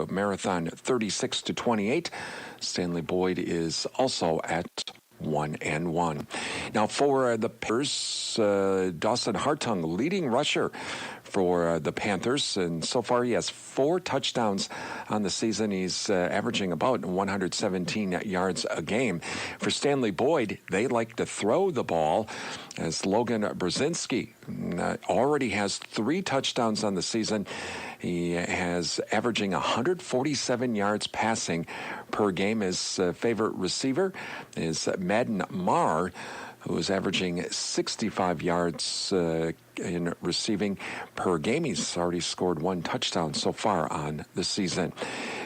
Marathon 36-28. Stanley-Boyd is also at 1-1. Now for the Panthers, Dawson Hartung, leading rusher for the Panthers, and so far he has 4 touchdowns on the season. He's averaging about 117 yards a game. For Stanley-Boyd, they like to throw the ball, as Logan Brzezinski already has 3 touchdowns on the season. He has averaging 147 yards passing per game. His favorite receiver is Madden Marr, who is averaging 65 yards in receiving per game. He's already scored 1 touchdown so far on the season.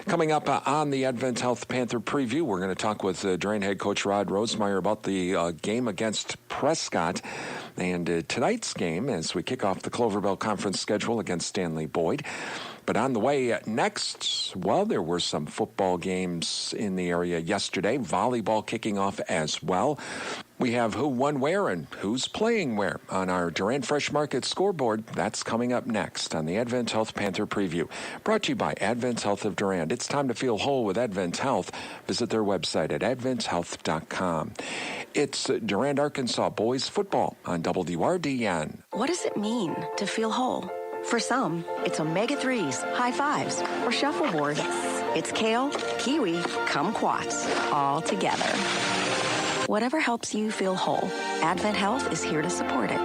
Coming up on the Advent Health Panther preview, we're going to talk with Durand head coach Rod Rosemeyer about the game against Prescott and tonight's game as we kick off the Clover Bell Conference schedule against Stanley-Boyd. But on the way next, well, there were some football games in the area yesterday. Volleyball kicking off as well. We have who won where and who's playing where on our Durand Fresh Market scoreboard. That's coming up next on the Advent Health Panther Preview. Brought to you by Advent Health of Durand. It's time to feel whole with Advent Health. Visit their website at adventhealth.com. It's Durand-Arkansaw boys football on WRDN. What does it mean to feel whole? For some, it's omega-3s, high fives, or shuffleboard. It's kale, kiwi, kumquats, all together. Whatever helps you feel whole, Advent Health is here to support it.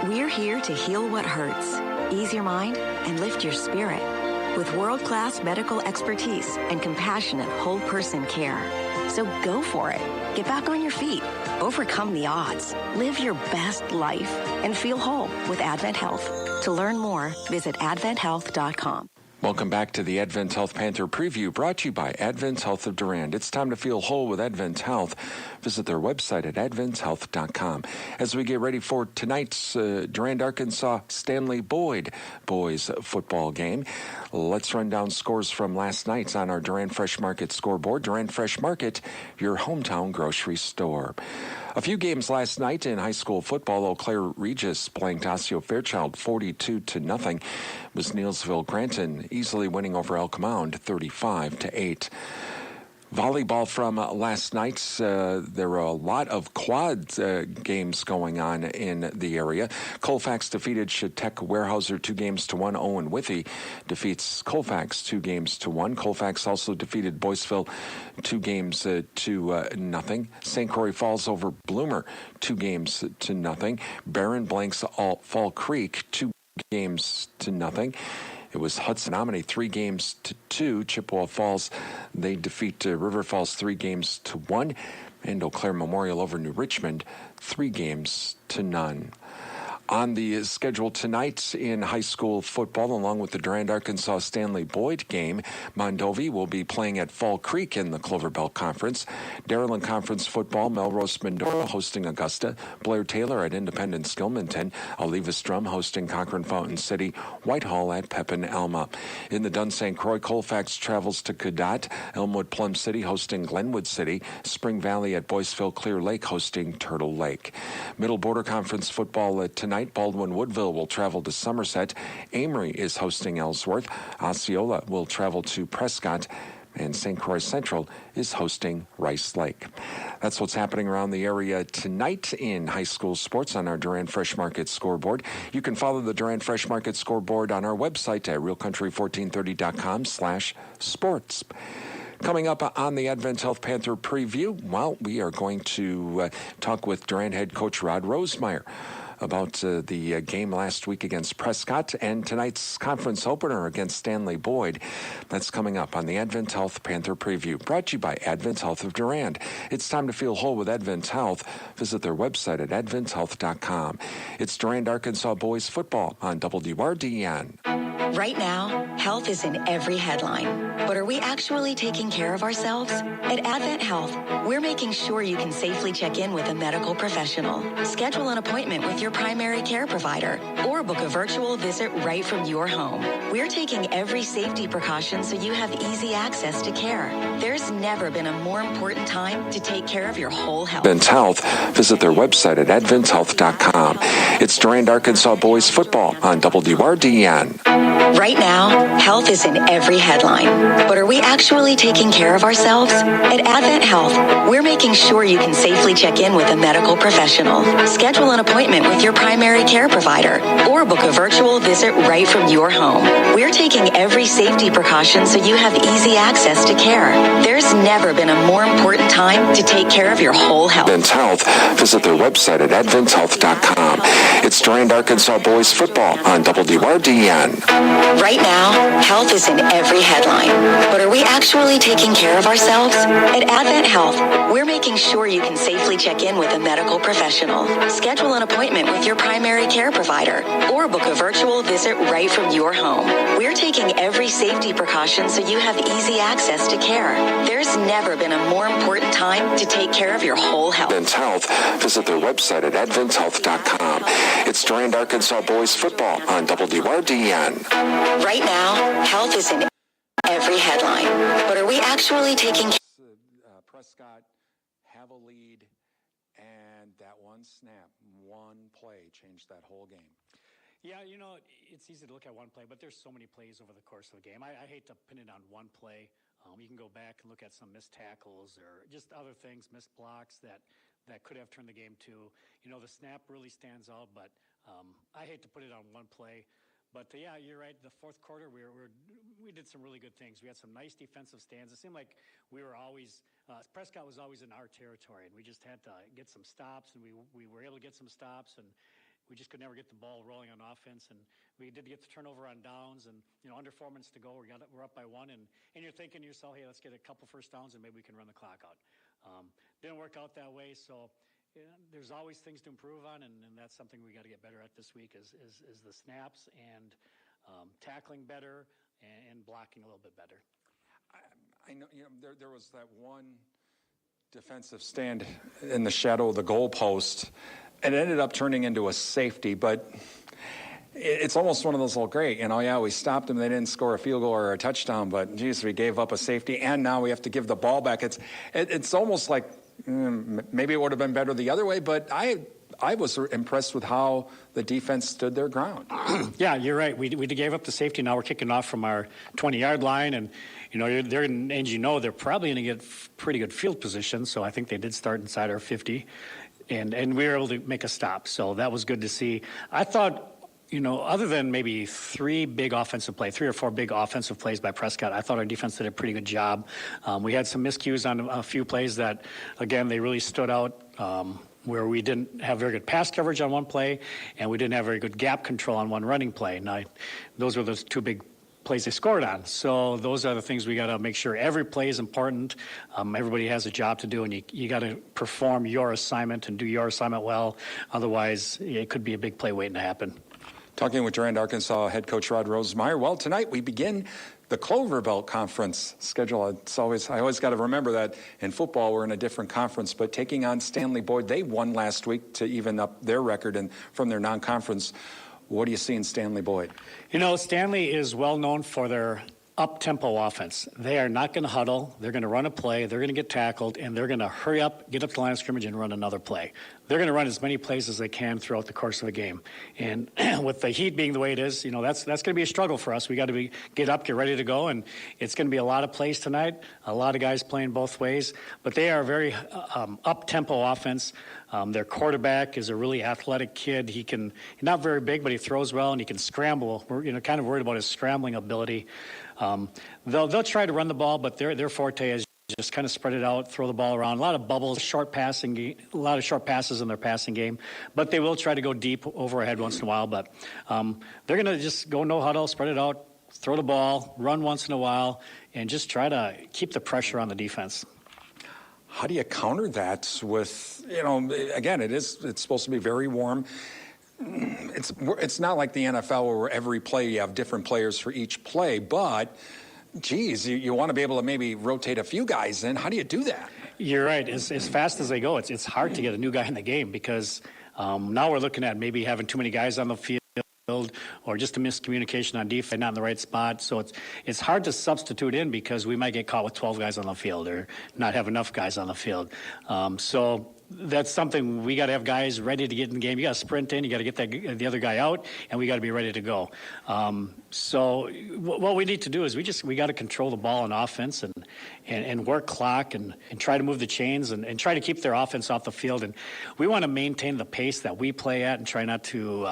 We're here to heal what hurts, ease your mind, and lift your spirit with world-class medical expertise and compassionate whole-person care. So go for it. Get back on your feet. Overcome the odds. Live your best life and feel whole with Advent Health. To learn more, visit adventhealth.com. Welcome back to the Advent Health Panther Preview, brought to you by Advent Health of Durand. It's time to feel whole with Advent Health. Visit their website at adventhealth.com. As we get ready for tonight's Durand-Arkansaw Stanley-Boyd boys football game, let's run down scores from last night on our Durand Fresh Market scoreboard. Durand Fresh Market, your hometown grocery store. A few games last night in high school football. Eau Claire Regis playing Tasio Fairchild 42-0. It was Neilsville Granton easily winning over Elk Mound 35-8. Volleyball from last night, there were a lot of quad games going on in the area. Colfax defeated Chautauqua Weyerhaeuser 2-1. Owen Withy defeats Colfax 2-1. Colfax also defeated Boyceville 2-0. St. Croix Falls over Bloomer 2-0. Barron blanks Fall Creek 2-0. It was Hudson Omni 3-2. Chippewa Falls, they defeat River Falls 3-1. And Eau Claire Memorial over New Richmond 3-0. On the schedule tonight in high school football, along with the Durand-Arkansaw Stanley-Boyd game, Mondovi will be playing at Fall Creek in the Clover Bell Conference. Darylin Conference football, Melrose Mindoro hosting Augusta. Blair Taylor at Independence Gilmanton. Olivas Drum hosting Cochrane Fountain City. Whitehall at Pepin Alma. In the Dun St. Croix, Colfax travels to Cadott. Elmwood Plum City hosting Glenwood City. Spring Valley at Boyceville Clear Lake hosting Turtle Lake. Middle Border Conference football tonight. Baldwin Woodville will travel to Somerset. Amory is hosting Ellsworth. Osceola will travel to Prescott. And St. Croix Central is hosting Rice Lake. That's what's happening around the area tonight in high school sports on our Durand Fresh Market scoreboard. You can follow the Durand Fresh Market scoreboard on our website at realcountry1430.com/sports. Coming up on the Advent Health Panther Preview, well, we are going to talk with Durand head coach Rod Rosemeyer about the game last week against Prescott and tonight's conference opener against Stanley-Boyd. That's coming up on the Advent Health Panther Preview, brought to you by Advent Health of Durand. It's time to feel whole with Advent Health. Visit their website at adventhealth.com. It's Durand-Arkansaw boys football on WRDN. Right now, health is in every headline. But are we actually taking care of ourselves? At Advent Health, we're making sure you can safely check in with a medical professional, schedule an appointment with your primary care provider, or book a virtual visit right from your home. We're taking every safety precaution so you have easy access to care. There's never been a more important time to take care of your whole health. Advent Health. Visit their website at adventhealth.com. It's Durand-Arkansaw boys football on WRDN. Right now, health is in every headline. But are we actually taking care of ourselves? At Advent Health, we're making sure you can safely check in with a medical professional. Schedule an appointment with your primary care provider or book a virtual visit right from your home. We're taking every safety precaution so you have easy access to care. There's never been a more important time to take care of your whole health. Advent Health. Visit their website at adventhealth.com. It's Durand-Arkansaw boys football on WRDN. Right now, health is in every headline. But are we actually taking care of ourselves? At Advent Health, we're making sure you can safely check in with a medical professional. Schedule an appointment with your primary care provider or book a virtual visit right from your home. We're taking every safety precaution so you have easy access to care. There's never been a more important time to take care of your whole health. Advent Health. Visit their website at adventhealth.com. It's Durand-Arkansaw boys football on WRDN. Right now, health is in every headline. But are we actually taking care? Prescott have a lead, and that one snap, one play changed that whole game. Yeah, you know, it's easy to look at one play, but there's so many plays over the course of the game. I hate to pin it on one play. You can go back and look at some missed tackles or just other things, missed blocks that could have turned the game too. You know, the snap really stands out, but I hate to put it on one play. But yeah, you're right. The fourth quarter, we did some really good things. We had some nice defensive stands. It seemed like we were always Prescott was always in our territory, and we just had to get some stops, and we were able to get some stops, and we just could never get the ball rolling on offense. And we did get the turnover on downs, and under 4 minutes to go, we're up by one, and you're thinking to yourself, hey, let's get a couple first downs, and maybe we can run the clock out. Didn't work out that way, so. Yeah, there's always things to improve on, and that's something we got to get better at this week is the snaps and tackling better and blocking a little bit better. I know there was that one defensive stand in the shadow of the goalpost. It ended up turning into a safety, but it's almost one of those, great, we stopped them. They didn't score a field goal or a touchdown, but geez, we gave up a safety, and now we have to give the ball back. It's almost like maybe it would have been better the other way, but I was impressed with how the defense stood their ground. Yeah, you're right. We gave up the safety. Now we're kicking off from our 20-yard line, and they're probably going to get pretty good field position. So I think they did start inside our 50, and we were able to make a stop. So that was good to see. I thought. Other than maybe three or four big offensive plays by Prescott, I thought our defense did a pretty good job. We had some miscues on a few plays that, again, they really stood out, where we didn't have very good pass coverage on one play, and we didn't have very good gap control on one running play. Now, those were those two big plays they scored on. So those are the things we got to make sure. Every play is important. Everybody has a job to do, and you got to perform your assignment and do your assignment well. Otherwise, it could be a big play waiting to happen. Talking with Durand-Arkansaw head coach Rod Rosemeyer. Well, tonight we begin the Clover Belt Conference schedule. I always got to remember that in football we're in a different conference, but taking on Stanley-Boyd, they won last week to even up their record and from their non-conference. What do you see in Stanley-Boyd? Stanley is well known for their up-tempo offense. They are not going to huddle. They're going to run a play. They're going to get tackled, and they're going to hurry up, get up to the line of scrimmage, and run another play. They're going to run as many plays as they can throughout the course of the game. And with the heat being the way it is, that's going to be a struggle for us. We got to get up, get ready to go, and it's going to be a lot of plays tonight. A lot of guys playing both ways, but they are a very up-tempo offense. Their quarterback is a really athletic kid. He's not very big, but he throws well and he can scramble. We're kind of worried about his scrambling ability. They'll try to run the ball, but their forte is just kind of spread it out, throw the ball around. A lot of bubbles, a lot of short passes in their passing game. But they will try to go deep overhead once in a while. But they're going to just go no huddle, spread it out, throw the ball, run once in a while, and just try to keep the pressure on the defense. How do you counter that with, again, it's supposed to be very warm. It's not like the NFL where every play you have different players for each play, but, geez, you want to be able to maybe rotate a few guys in. How do you do that? You're right. As fast as they go, it's hard to get a new guy in the game because now we're looking at maybe having too many guys on the field or just a miscommunication on defense, not in the right spot. So it's hard to substitute in because we might get caught with 12 guys on the field or not have enough guys on the field. So that's something we got to have guys ready to get in the game. You got to sprint in, you got to get the other guy out, and we got to be ready to go. So what we need to do is we got to control the ball on offense and work clock and try to move the chains and try to keep their offense off the field. And we want to maintain the pace that we play at and try not to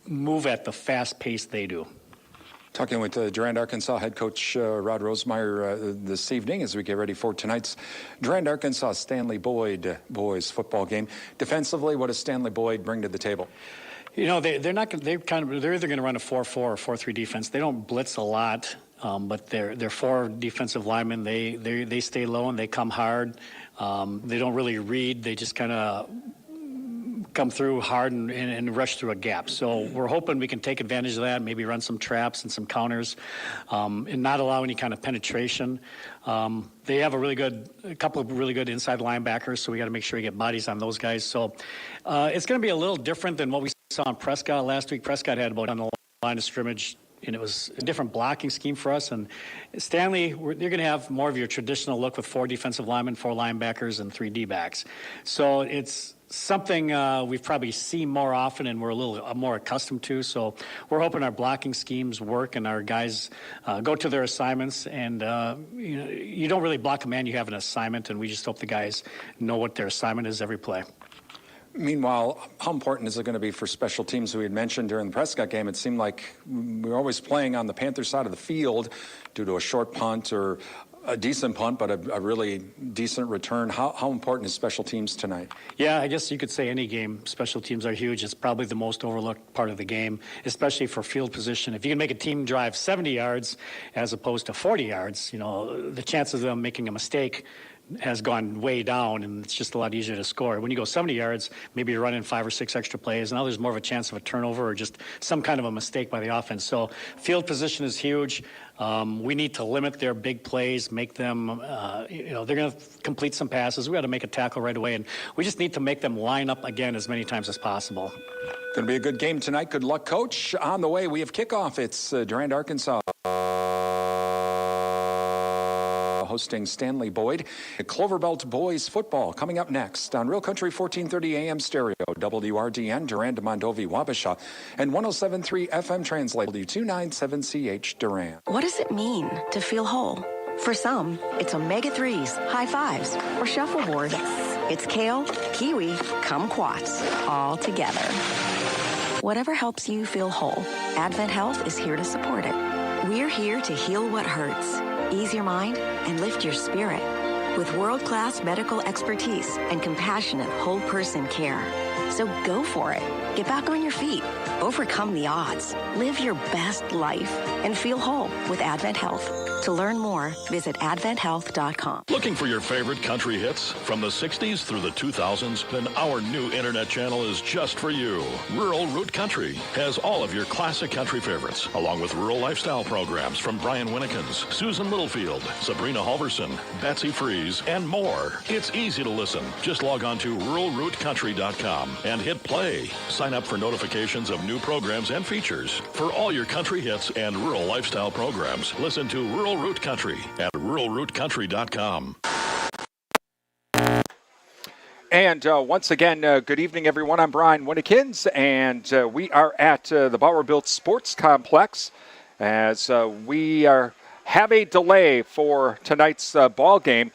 move at the fast pace they do. Talking with Durand-Arkansaw head coach Rod Rosemeyer this evening as we get ready for tonight's Durand-Arkansaw Stanley-Boyd boys football game. Defensively, what does Stanley-Boyd bring to the table? You know, they're either going to run a 4-4 or 4-3 defense. They don't blitz a lot, but they're 4 defensive linemen. They stay low and they come hard. They don't really read. They just kind of come through hard and rush through a gap. So we're hoping we can take advantage of that, maybe run some traps and some counters, and not allow any kind of penetration. They have a couple of really good inside linebackers, so we got to make sure we get bodies on those guys. So it's going to be a little different than what we saw in Prescott last week. Prescott had about on the line of scrimmage, and it was a different blocking scheme for us. And Stanley, you're going to have more of your traditional look with 4 defensive linemen, 4 linebackers, and 3 D-backs. So it's something we've probably seen more often and we're a little more accustomed to. So we're hoping our blocking schemes work and our guys go to their assignments. And you don't really block a man, you have an assignment, and we just hope the guys know what their assignment is every play. Meanwhile, how important is it going to be for special teams? We had mentioned during the Prescott game, it seemed like we were always playing on the Panther side of the field due to a short punt or a decent punt, but a really decent return. How important is special teams tonight? Yeah, I guess you could say any game, special teams are huge. It's probably the most overlooked part of the game, especially for field position. If you can make a team drive 70 yards as opposed to 40 yards, the chances of them making a mistake has gone way down, and it's just a lot easier to score. When you go 70 yards, maybe you're running 5 or 6 extra plays. Now there's more of a chance of a turnover or just some kind of a mistake by the offense. So field position is huge. We need to limit their big plays, make them, they're going to complete some passes. We got to make a tackle right away, and we just need to make them line up again as many times as possible. Going to be a good game tonight. Good luck, Coach. On the way, we have kickoff. It's Durand-Arkansaw hosting Stanley-Boyd. Cloverbelt boys football coming up next on Real Country 1430 AM stereo, WRDN, Durand, Mondovi, Wabasha, and 107.3 FM translate, W297CH Durand. What does it mean to feel whole? For some, it's omega-3s, high fives, or shuffleboard. It's kale, kiwi, kumquats, all together. Whatever helps you feel whole, Advent Health is here to support it. We're here to heal what hurts, ease your mind, and lift your spirit with world-class medical expertise and compassionate whole-person care. So go for it. Get back on your feet. Overcome the odds. Live your best life and feel whole with Advent Health. To learn more, visit adventhealth.com. Looking for your favorite country hits from the 60s through the 2000s? Then our new internet channel is just for you. Rural Root Country has all of your classic country favorites, along with rural lifestyle programs from Brian Winnikins, Susan Littlefield, Sabrina Halverson, Betsy Freeze, and more. It's easy to listen. Just log on to ruralrootcountry.com and hit play. Sign up for notifications of new programs and features. For all your country hits and rural lifestyle programs, listen to Rural Root Country at ruralrootcountry.com. And once again, good evening, everyone. I'm Brian Winnikins, and we are at the Bauer-Built Sports Complex as we have a delay for tonight's ball game.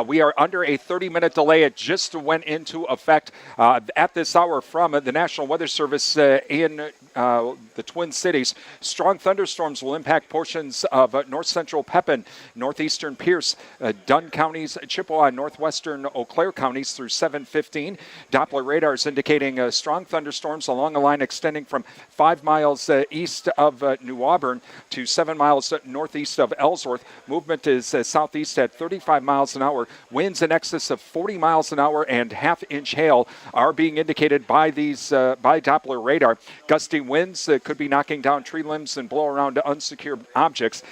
We are under a 30-minute delay. It just went into effect at this hour from the National Weather Service in the Twin Cities. Strong thunderstorms will impact portions of north central Pepin, northeastern Pierce, Dunn counties, Chippewa, and northwestern Eau Claire counties through 7:15. Doppler radars indicating strong thunderstorms along a line extending from 5 miles east of New Auburn to 7 miles northeast of Ellsworth. Movement is southeast at 35 miles an hour. Winds in excess of 40 miles an hour and half-inch hail are being indicated by these by Doppler radar. Gusty winds could be knocking down tree limbs and blow around unsecured objects.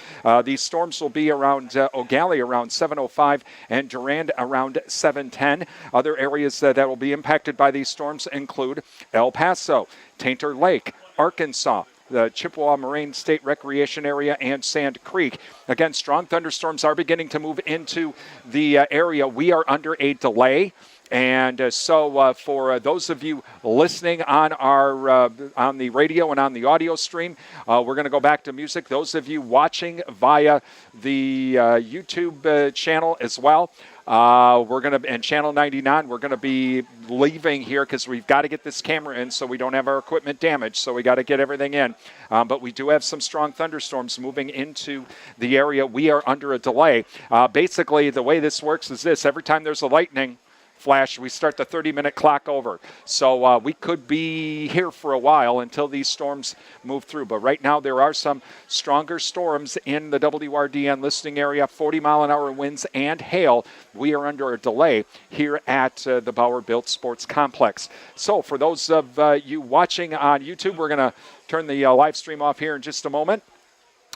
These storms will be around O'Galley around 7:05 and Durand around 7:10. Other areas that will be impacted by these storms include El Paso, Tainter Lake, Arkansas, the Chippewa Moraine State Recreation Area, and Sand Creek. Again, strong thunderstorms are beginning to move into the area. We are under a delay. And so for those of you listening on our on the radio and on the audio stream, we're going to go back to music. Those of you watching via the YouTube channel as well, we're going to, and Channel 99, we're going to be leaving here because we've got to get this camera in so we don't have our equipment damaged. So we got to get everything in. But we do have some strong thunderstorms moving into the area. We are under a delay. Basically, the way this works is this. Every time there's a lightning flash, we start the 30-minute clock over. So we could be here for a while until these storms move through. But right now there are some stronger storms in the WRDN listening area, 40-mile-an-hour winds and hail. We are under a delay here at the Bauer Built Sports Complex. So for those of you watching on YouTube, we're going to turn the live stream off here in just a moment.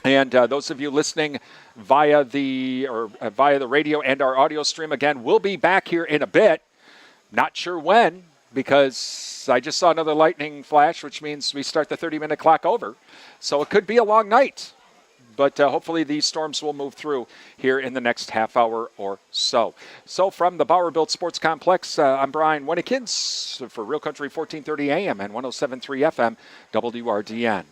And those of you listening via the radio and our audio stream, again, we'll be back here in a bit. Not sure when, because I just saw another lightning flash, which means we start the 30-minute clock over. So it could be a long night. But hopefully these storms will move through here in the next half hour or so. So from the Bauer Built Sports Complex, I'm Brian Winnikins for Real Country 1430 AM and 107.3 FM WRDN.